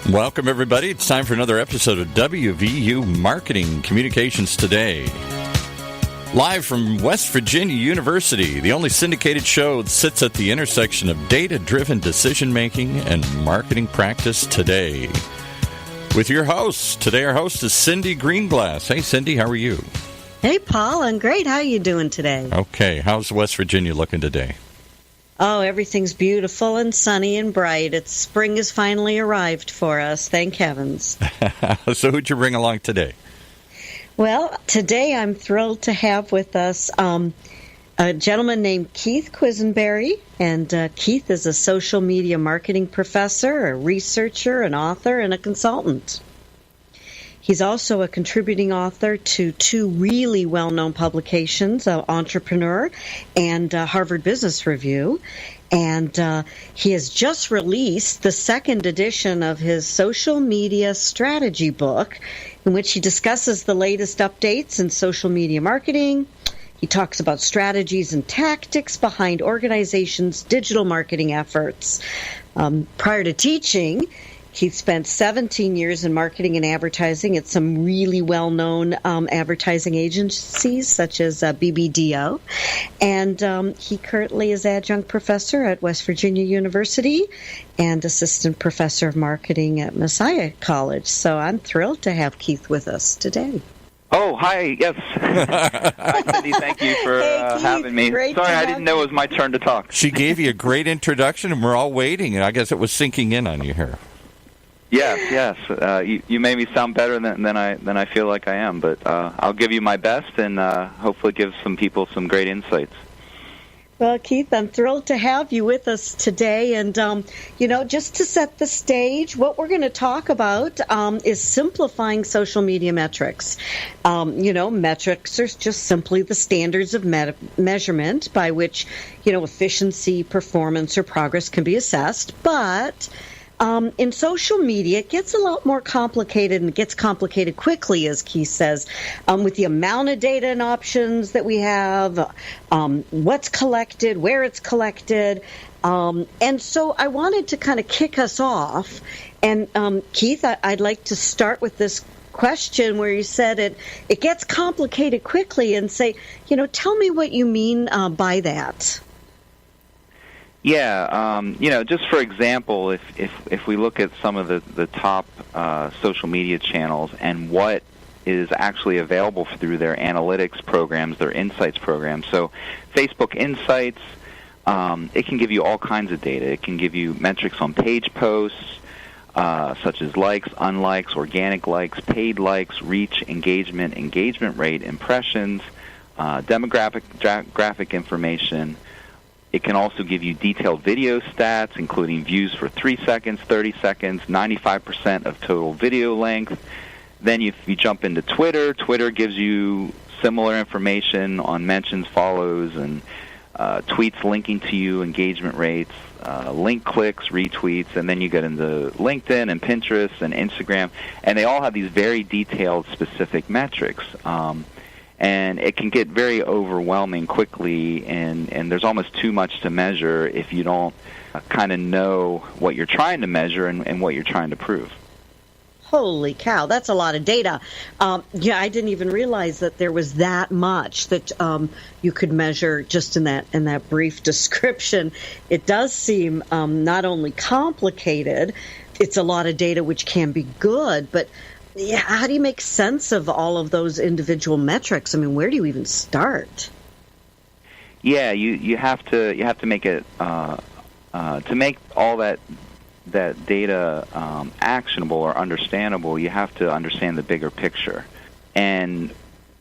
Welcome, everybody. It's time for another episode of WVU Marketing Communications Today. Live from West Virginia University, the only syndicated show that sits at the intersection of data-driven decision-making and marketing practice today. With your host. Today our host is Cindy Greenglass. Hey, Cindy, how are you? Hey, Paul. I'm great. How are you doing today? Okay. How's West Virginia looking today? Oh, everything's beautiful and sunny and bright. Spring has finally arrived for us. Thank heavens. So who'd you bring along today? Well, today I'm thrilled to have with us a gentleman named Keith Quisenberry. And Keith is a social media marketing professor, a researcher, an author, and a consultant. He's also a contributing author to two really well-known publications, Entrepreneur and Harvard Business Review. And he has just released the second edition of his social media strategy book, in which he discusses the latest updates in social media marketing. He talks about strategies and tactics behind organizations' digital marketing efforts. Prior to teaching, he spent 17 years in marketing and advertising at some really well-known advertising agencies, such as BBDO. And he currently is adjunct professor at West Virginia University and assistant professor of marketing at Messiah College. So I'm thrilled to have Keith with us today. Oh, hi, yes. Hi, Cindy, thank you for having me. Sorry, I didn't know it was my turn to talk. She gave you a great introduction, and we're all waiting, and I guess it was sinking in on you here. Yes. You made me sound better than I feel like I am, but I'll give you my best and hopefully give some people some great insights. Well, Keith, I'm thrilled to have you with us today. And, just to set the stage, what we're going to talk about is simplifying social media metrics. Metrics are just simply the standards of measurement by which, efficiency, performance, or progress can be assessed. But in social media, it gets a lot more complicated, and it gets complicated quickly, as Keith says, with the amount of data and options that we have, what's collected, where it's collected. And so I wanted to kind of kick us off. And Keith, I'd like to start with this question where you said it gets complicated quickly, and say, tell me what you mean by that. Yeah, just for example, if we look at some of the top social media channels and what is actually available through their analytics programs, their insights programs. So Facebook Insights, it can give you all kinds of data. It can give you metrics on page posts, such as likes, unlikes, organic likes, paid likes, reach, engagement rate, impressions, graphic information. It can also give you detailed video stats, including views for 3 seconds, 30 seconds, 95% of total video length. Then if you jump into Twitter, Twitter gives you similar information on mentions, follows, and tweets linking to you, engagement rates, link clicks, retweets, and then you get into LinkedIn and Pinterest and Instagram, and they all have these very detailed, specific metrics. And it can get very overwhelming quickly, and there's almost too much to measure if you don't kind of know what you're trying to measure and what you're trying to prove. Holy cow, that's a lot of data. I didn't even realize that there was that much that you could measure just in that brief description. It does seem not only complicated, it's a lot of data which can be good, but yeah, how do you make sense of all of those individual metrics? I mean, where do you even start? Yeah, you have to make it to make all that data actionable or understandable. You have to understand the bigger picture, and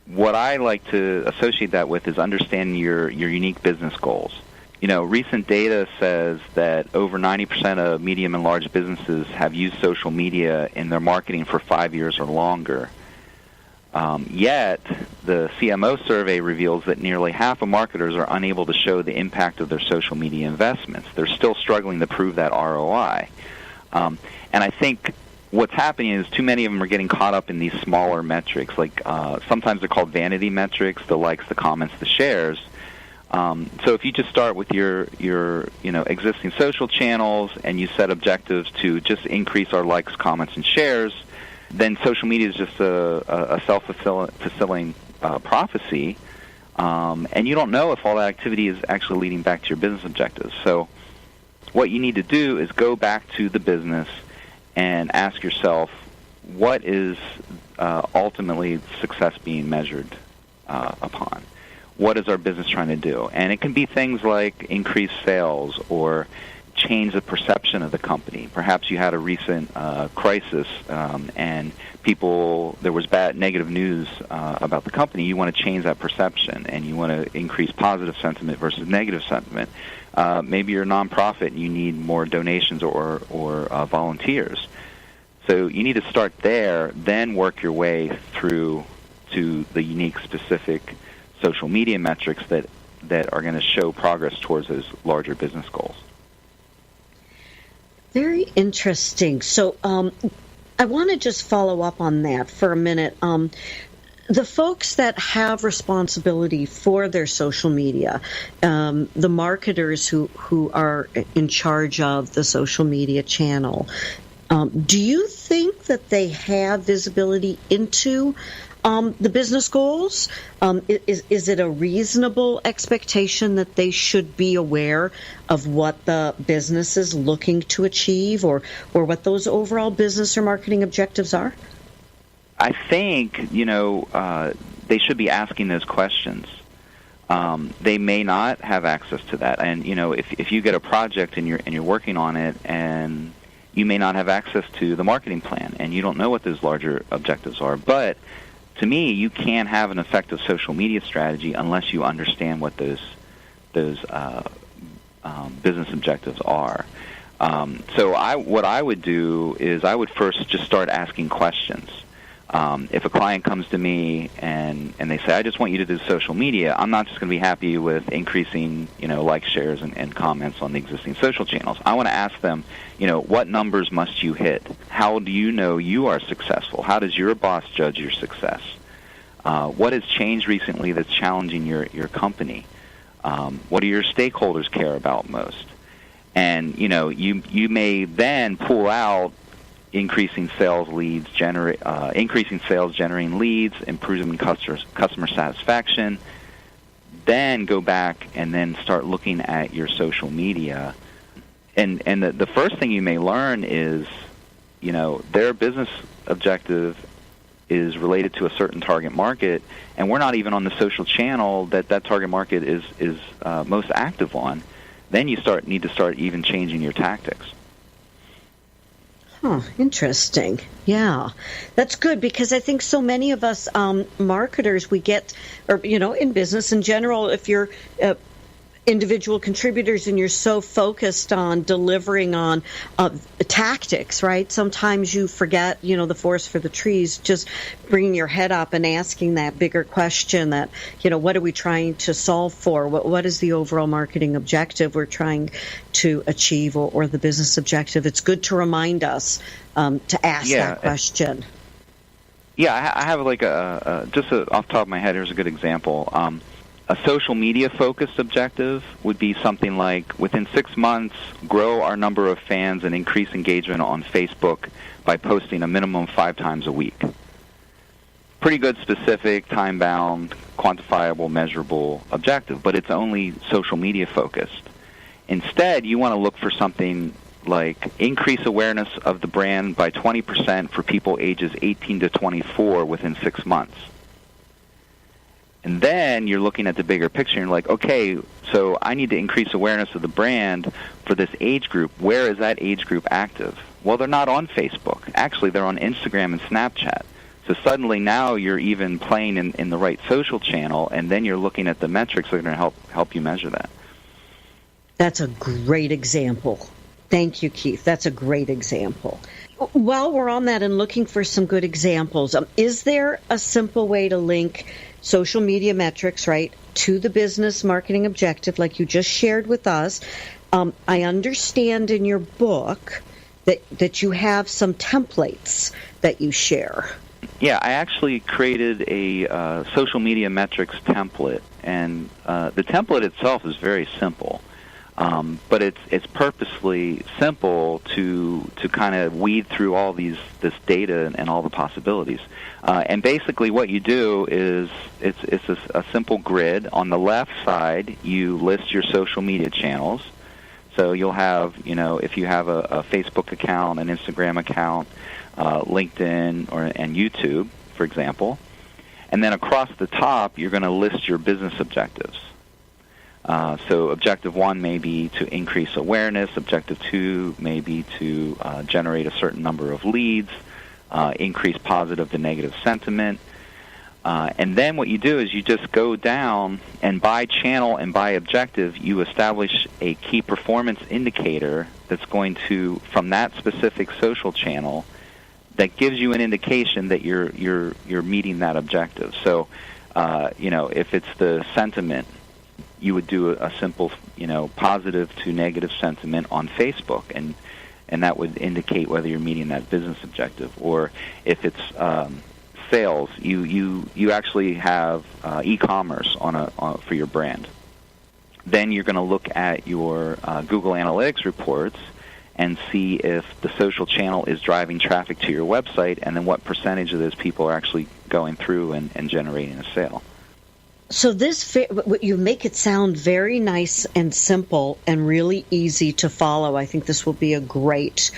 what I like to associate that with is understanding your unique business goals. Recent data says that over 90% of medium and large businesses have used social media in their marketing for 5 years or longer. Yet, the CMO survey reveals that nearly half of marketers are unable to show the impact of their social media investments. They're still struggling to prove that ROI. And I think what's happening is too many of them are getting caught up in these smaller metrics. Like sometimes they're called vanity metrics, the likes, the comments, the shares. So if you just start with your existing social channels and you set objectives to just increase our likes, comments, and shares, then social media is just a self-fulfilling prophecy, and you don't know if all that activity is actually leading back to your business objectives. So what you need to do is go back to the business and ask yourself, what is ultimately success being measured upon? What is our business trying to do? And it can be things like increase sales or change the perception of the company. Perhaps you had a recent crisis and there was negative news about the company. You want to change that perception, and you want to increase positive sentiment versus negative sentiment. Maybe you're a nonprofit and you need more donations or volunteers. So you need to start there, then work your way through to the unique, specific social media metrics that are going to show progress towards those larger business goals. Very interesting. So I want to just follow up on that for a minute. The folks that have responsibility for their social media, the marketers who are in charge of the social media channel, do you think that they have visibility into the business goals? Is it a reasonable expectation that they should be aware of what the business is looking to achieve, or what those overall business or marketing objectives are? I think, they should be asking those questions. They may not have access to that. And, if you get a project and you're working on it, and you may not have access to the marketing plan, and you don't know what those larger objectives are. But to me, you can't have an effective social media strategy unless you understand what those business objectives are. So what I would do is I would first just start asking questions. If a client comes to me and they say, I just want you to do social media, I'm not just going to be happy with increasing, likes, shares, and comments on the existing social channels. I want to ask them, what numbers must you hit? How do you know you are successful? How does your boss judge your success? What has changed recently that's challenging your company? What do your stakeholders care about most? And, you may then pull out increasing sales, generating leads, improving customer satisfaction. Then go back and then start looking at your social media. And the first thing you may learn is, their business objective is related to a certain target market, and we're not even on the social channel that target market is most active on. Then you need to start even changing your tactics. Huh, interesting. Yeah, that's good, because I think so many of us marketers, we get, or, in business in general, if you're individual contributors and you're so focused on delivering on tactics, right? Sometimes you forget, the forest for the trees, just bringing your head up and asking that bigger question that, what are we trying to solve for? What is the overall marketing objective we're trying to achieve, or the business objective? It's good to remind us to ask that question. Yeah, I have off the top of my head, here's a good example. A social media-focused objective would be something like, within 6 months, grow our number of fans and increase engagement on Facebook by posting a minimum 5 times a week. Pretty good, specific, time-bound, quantifiable, measurable objective, but it's only social media-focused. Instead, you want to look for something like increase awareness of the brand by 20% for people ages 18 to 24 within 6 months. And then you're looking at the bigger picture, and you're like, okay, so I need to increase awareness of the brand for this age group. Where is that age group active? Well, they're not on Facebook. Actually, they're on Instagram and Snapchat. So suddenly now you're even playing in the right social channel, and then you're looking at the metrics that are going to help you measure that. That's a great example. Thank you, Keith. That's a great example. While we're on that and looking for some good examples, is there a simple way to link social media metrics, right, to the business marketing objective like you just shared with us? I understand in your book that you have some templates that you share. Yeah, I actually created a social media metrics template, and the template itself is very simple. But it's purposely simple to kind of weed through all this data and all the possibilities. And basically, what you do is it's a simple grid. On the left side, you list your social media channels. So you'll have, if you have a Facebook account, an Instagram account, LinkedIn, and YouTube, for example. And then across the top, you're going to list your business objectives. So objective 1 may be to increase awareness. Objective 2 may be to generate a certain number of leads, increase positive to negative sentiment. And then what you do is you just go down, and by channel and by objective, you establish a key performance indicator that's going to, from that specific social channel, that gives you an indication that you're meeting that objective. So, if it's the sentiment, you would do a simple, positive to negative sentiment on Facebook, and that would indicate whether you're meeting that business objective. Or if it's sales, you actually have e-commerce for your brand. Then you're going to look at your Google Analytics reports and see if the social channel is driving traffic to your website, and then what percentage of those people are actually going through and generating a sale. So you make it sound very nice and simple and really easy to follow. I think this will be a great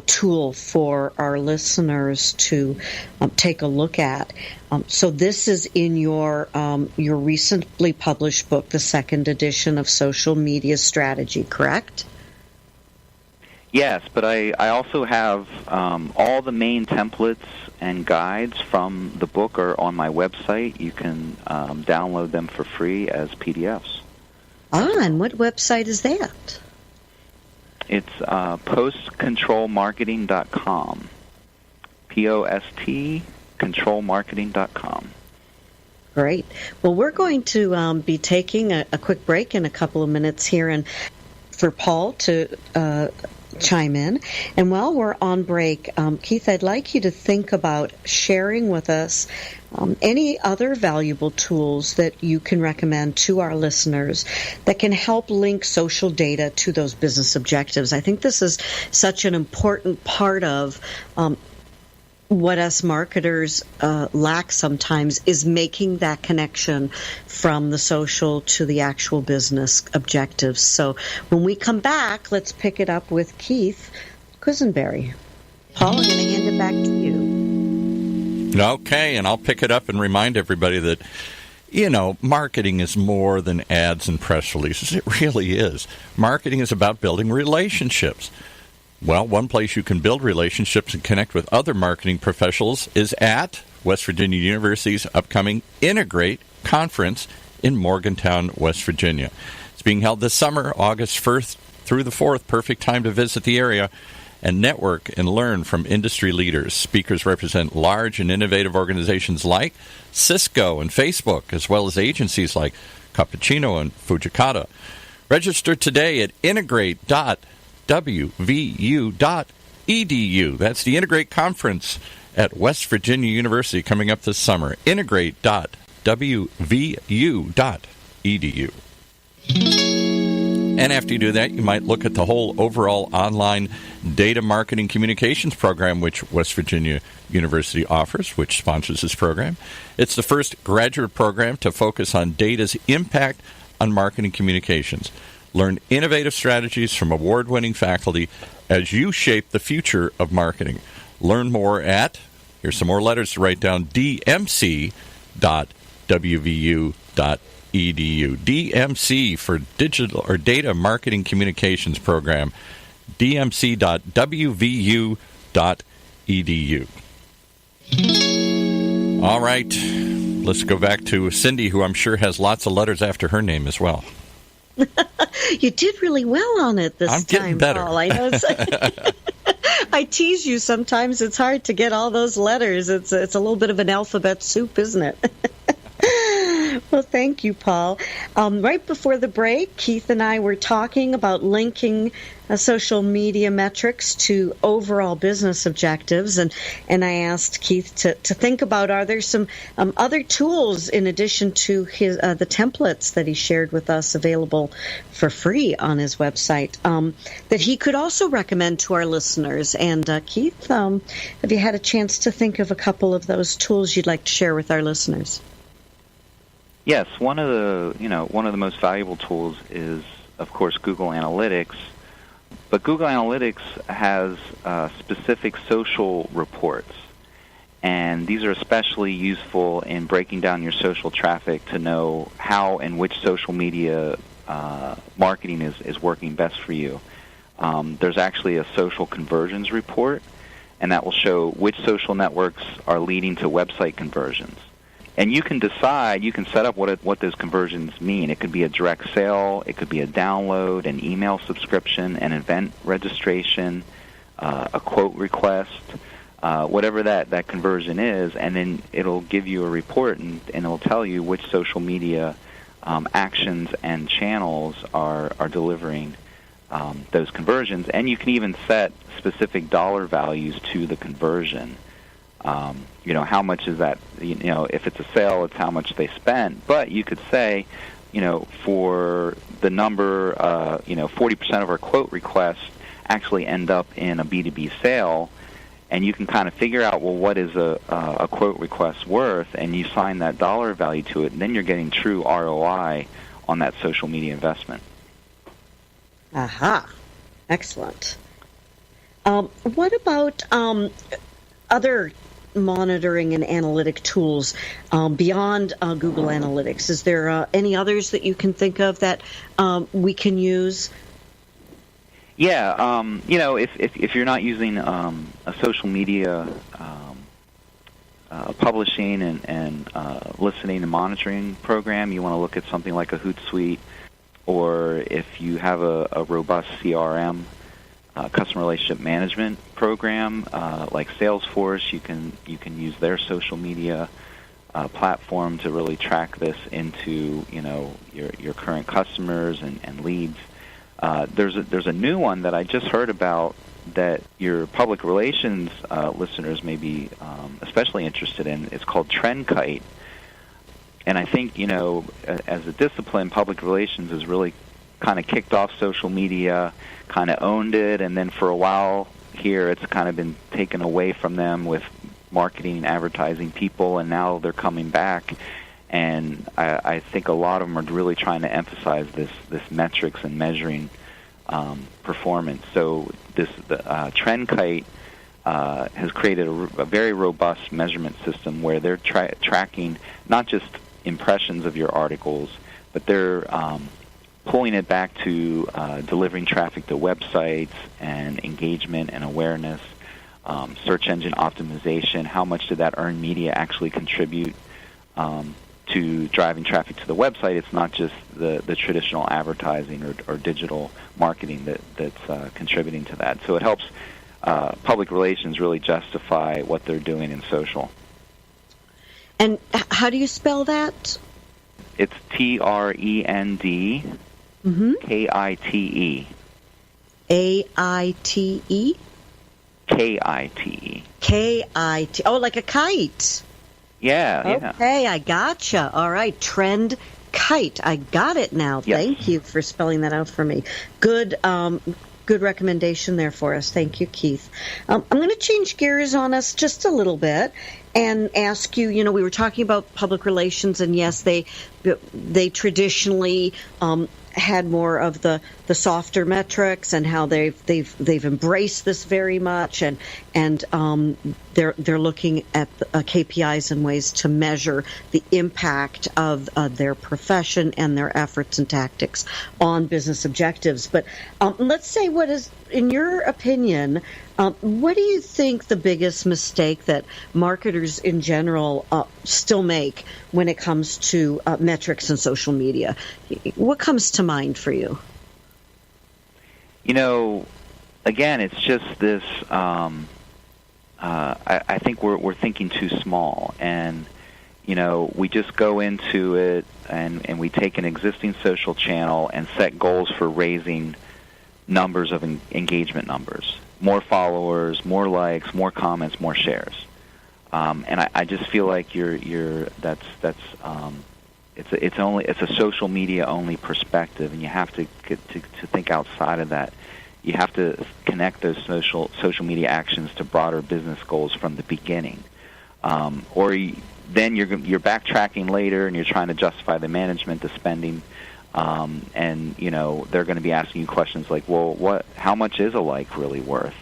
tool for our listeners to take a look at. So this is in your recently published book, the second edition of Social Media Strategy, correct? Yes, but I also have all the main templates and guides from the book are on my website. You can download them for free as PDFs. And what website is that? It's postcontrolmarketing.com. POST controlmarketing.com. Great. Well, we're going to be taking a quick break in a couple of minutes here, and for Paul to chime in. And while we're on break, Keith, I'd like you to think about sharing with us any other valuable tools that you can recommend to our listeners that can help link social data to those business objectives. I think this is such an important part of what us marketers lack sometimes, is making that connection from the social to the actual business objectives. So when we come back, let's pick it up with Keith Quisenberry. Paul, I'm going to hand it back to you. Okay, and I'll pick it up and remind everybody that, marketing is more than ads and press releases. It really is. Marketing is about building relationships. Well, one place you can build relationships and connect with other marketing professionals is at West Virginia University's upcoming Integrate Conference in Morgantown, West Virginia. It's being held this summer, August 1st through the 4th. Perfect time to visit the area and network and learn from industry leaders. Speakers represent large and innovative organizations like Cisco and Facebook, as well as agencies like Cappuccino and Fujikata. Register today at integrate.wvu.edu. That's the Integrate Conference at West Virginia University coming up this summer. Integrate.wvu.edu. And after you do that, you might look at the whole overall online data marketing communications program which West Virginia University offers, which sponsors this program. It's the first graduate program to focus on data's impact on marketing communications. Learn innovative strategies from award-winning faculty as you shape the future of marketing. Learn more at, here's some more letters to write down, dmc.wvu.edu. DMC for Digital or Data Marketing Communications Program, dmc.wvu.edu. All right, let's go back to Cindy, who I'm sure has lots of letters after her name as well. You did really well on it this time, getting better. Paul. I know. I tease you sometimes. It's hard to get all those letters. It's a little bit of an alphabet soup, isn't it? Well, thank you, Paul. Right before the break, Keith and I were talking about linking social media metrics to overall business objectives, and I asked Keith to think about, are there some other tools in addition to his the templates that he shared with us available for free on his website that he could also recommend to our listeners. And Keith, have you had a chance to think of a couple of those tools you'd like to share with our listeners? Yes, one of the most valuable tools is, of course, Google Analytics. But Google Analytics has specific social reports, and these are especially useful in breaking down your social traffic to know how and which social media marketing is working best for you. There's actually a social conversions report, and that will show which social networks are leading to website conversions. And you can decide, you can set up what those conversions mean. It could be a direct sale, it could be a download, an email subscription, an event registration, a quote request, whatever that conversion is, and then it'll give you a report and it'll tell you which social media actions and channels are delivering those conversions. And you can even set specific dollar values to the conversion. How much is that? If it's a sale, it's how much they spent. But you could say, for the number, 40% of our quote requests actually end up in a B2B sale, and you can kind of figure out, well, what is a quote request worth, and you assign that dollar value to it, and then you're getting true ROI on that social media investment. Aha. Excellent. What about other monitoring and analytic tools beyond Google Analytics? Is there any others that you can think of that we can use? Yeah, if you're not using a social media publishing and listening and monitoring program, you want to look at something like a Hootsuite, or if you have a robust CRM, customer relationship management program like Salesforce, you can use their social media platform to really track this into your current customers and leads. There's a new one that I just heard about that your public relations listeners may be especially interested in. It's called TrendKite, and I think as a discipline, public relations has really kind of kicked off social media, kind of owned it, and then for a while here it's kind of been taken away from them with marketing and advertising people, and now they're coming back. And I think a lot of them are really trying to emphasize this metrics and measuring performance. So the TrendKite has created a very robust measurement system where they're tracking not just impressions of your articles, but they're pulling it back to delivering traffic to websites and engagement and awareness, search engine optimization. How much did that earned media actually contribute to driving traffic to the website? It's not just the traditional advertising or digital marketing that's contributing to that. So it helps public relations really justify what they're doing in social. And how do you spell that? It's TREND. KITE. AITE? KITE. KIT. Oh, like a kite. Yeah. Okay, I gotcha. All right, TrendKite. I got it now. Yes. Thank you for spelling that out for me. Good recommendation there for us. Thank you, Keith. I'm going to change gears on us just a little bit and ask you, we were talking about public relations, and yes, they traditionally had more of the softer metrics and how they've embraced this very much, and they're looking at KPIs and ways to measure the impact of their profession and their efforts and tactics on business objectives. But let's say, what is, in your opinion, what do you think the biggest mistake that marketers in general still make when it comes to metrics and social media? What comes to mind for you? Again, it's just this. I think we're thinking too small, and we just go into it and we take an existing social channel and set goals for raising numbers of engagement numbers, more followers, more likes, more comments, more shares. And I just feel like it's a social media only perspective, and you have to think outside of that. You have to connect those social media actions to broader business goals from the beginning, then you're backtracking later and you're trying to justify the management, the spending, and they're going to be asking you questions like, well, how much is a like really worth?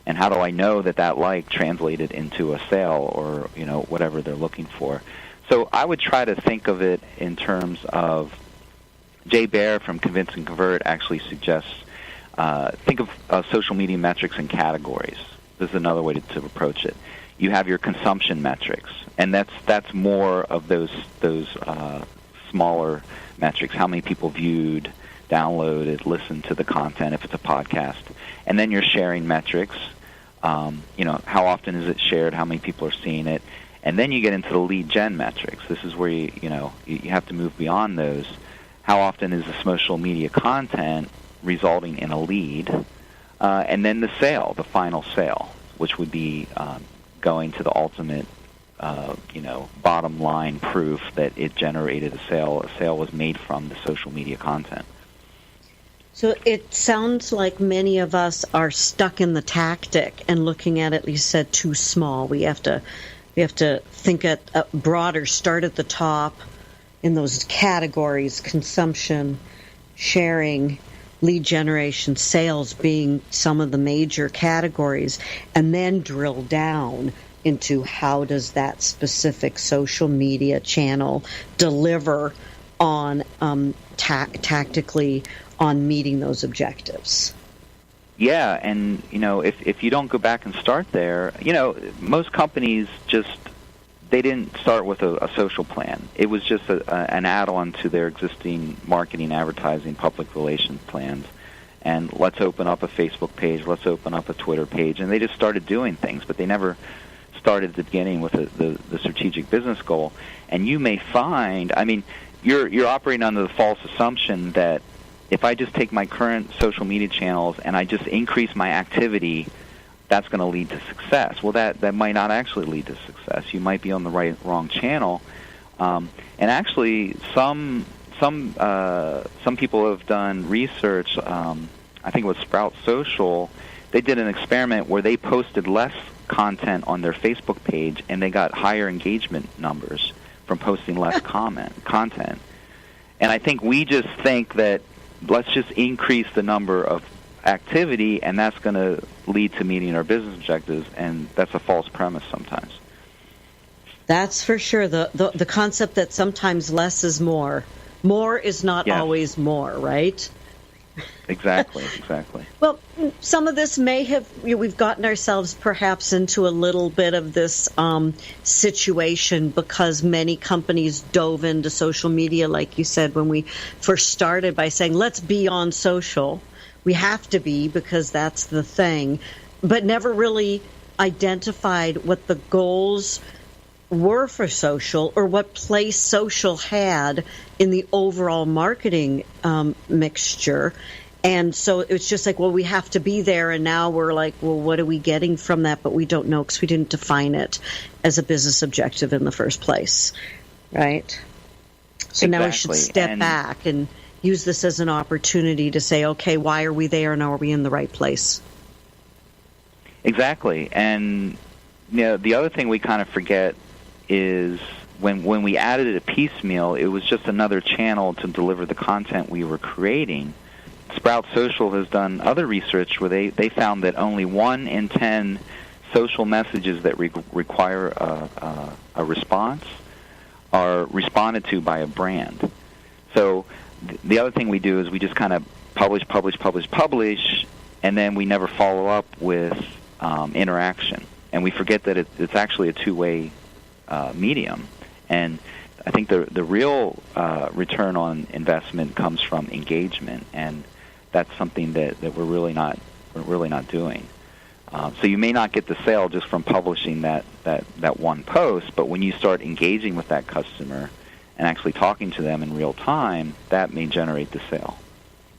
And how do I know that like translated into a sale or, whatever they're looking for? So I would try to think of it in terms of, Jay Baer from Convince and Convert actually suggests, think of social media metrics in categories. This is another way to approach it. You have your consumption metrics, and that's more of those smaller metrics. How many people viewed, downloaded, listened to the content if it's a podcast. And then your sharing metrics. How often is it shared? How many people are seeing it? And then you get into the lead gen metrics. This is where you have to move beyond those. How often is the social media content resulting in a lead? And then the sale, the final sale, which would be going to the ultimate, bottom line proof that it generated a sale. A sale was made from the social media content. So it sounds like many of us are stuck in the tactic and looking at it, you said, too small. We have to think at a broader, start at the top in those categories: consumption, sharing, lead generation, sales being some of the major categories, and then drill down into how does that specific social media channel deliver on tactically on meeting those objectives. Yeah, and if you don't go back and start there, most companies they didn't start with a social plan. It was just an add-on to their existing marketing, advertising, public relations plans. And let's open up a Facebook page, let's open up a Twitter page, and they just started doing things, but they never started at the beginning with the strategic business goal. And you may find, you're operating under the false assumption that if I just take my current social media channels and I just increase my activity, that's going to lead to success. Well, that might not actually lead to success. You might be on the wrong channel. And actually, some people have done research. I think it was Sprout Social. They did an experiment where they posted less content on their Facebook page, and they got higher engagement numbers from posting less content. And I think we just think that let's just increase the number of activity, and that's going to lead to meeting our business objectives, and that's a false premise sometimes. That's for sure. The concept that sometimes less is more. More is not always more, right? Exactly. Well, some of this may have, we've gotten ourselves perhaps into a little bit of this situation because many companies dove into social media, like you said, when we first started by saying, let's be on social. We have to be because that's the thing, but never really identified what the goals were for social or what place social had in the overall marketing mixture. And so it's just like, well, we have to be there. And now we're like, well, what are we getting from that? But we don't know because we didn't define it as a business objective in the first place. Right? So now we should step back and use this as an opportunity to say, okay, why are we there and are we in the right place? Exactly. And the other thing we kind of forget is when we added it piecemeal, it was just another channel to deliver the content we were creating. Sprout Social has done other research where they found that only 1 in 10 social messages that require a response are responded to by a brand. So the other thing we do is we just kind of publish, and then we never follow up with interaction. And we forget that it's actually a two-way medium. And I think the real return on investment comes from engagement, and that's something that we're really not doing. So you may not get the sale just from publishing that one post, but when you start engaging with that customer and actually talking to them in real time, that may generate the sale.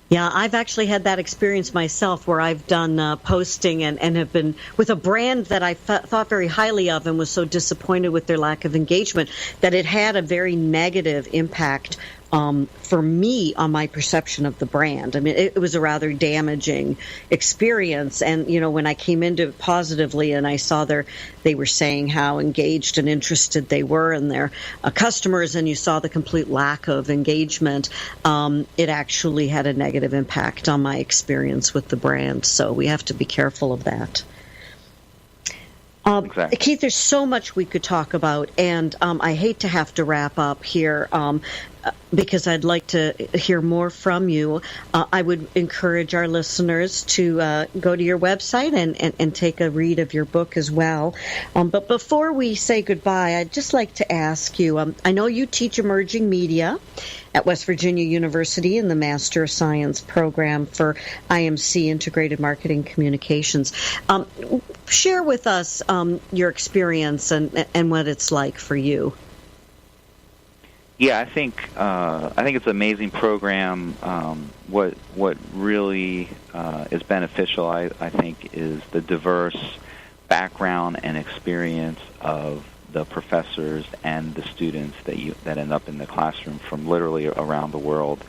Yeah, I've actually had that experience myself where I've done posting and have been with a brand that I thought very highly of and was so disappointed with their lack of engagement that it had a very negative impact for me on my perception of the brand. I mean, it was a rather damaging experience. And, when I came into it positively and I saw they were saying how engaged and interested they were in their customers, and you saw the complete lack of engagement, it actually had a negative impact on my experience with the brand. So we have to be careful of that. Exactly. Keith, there's so much we could talk about, and I hate to have to wrap up here because I'd like to hear more from you. I would encourage our listeners to go to your website and take a read of your book as well. But before we say goodbye, I'd just like to ask you, I know you teach emerging media at West Virginia University in the Master of Science program for IMC, Integrated Marketing Communications. Share with us your experience and what it's like for you. Yeah, I think it's an amazing program. What really is beneficial, I think, is the diverse background and experience of the professors and the students that end up in the classroom from literally around the world.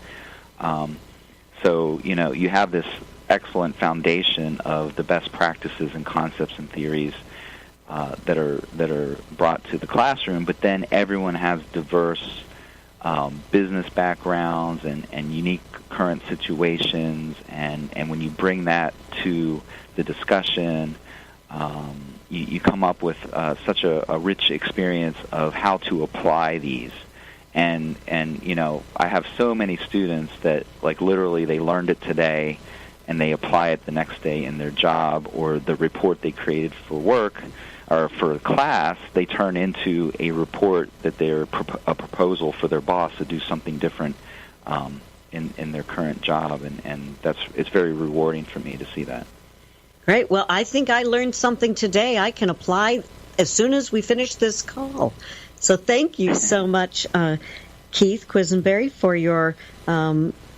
So you have this excellent foundation of the best practices and concepts and theories that are brought to the classroom, but then everyone has diverse business backgrounds and unique current situations, and when you bring that to the discussion, you come up with such a rich experience of how to apply these. And I have so many students that literally they learned it today and they apply it the next day in their job, or the report they created for work or for class, they turn into a report that they're a proposal for their boss to do something different in their current job, and it's very rewarding for me to see that. Great. Well, I think I learned something today I can apply as soon as we finish this call. So thank you so much, Keith Quisenberry, for your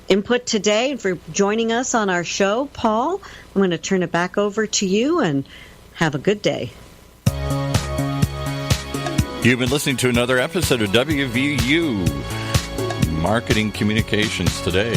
input today and for joining us on our show. Paul, I'm going to turn it back over to you, and have a good day. You've been listening to another episode of WVU Marketing Communications Today.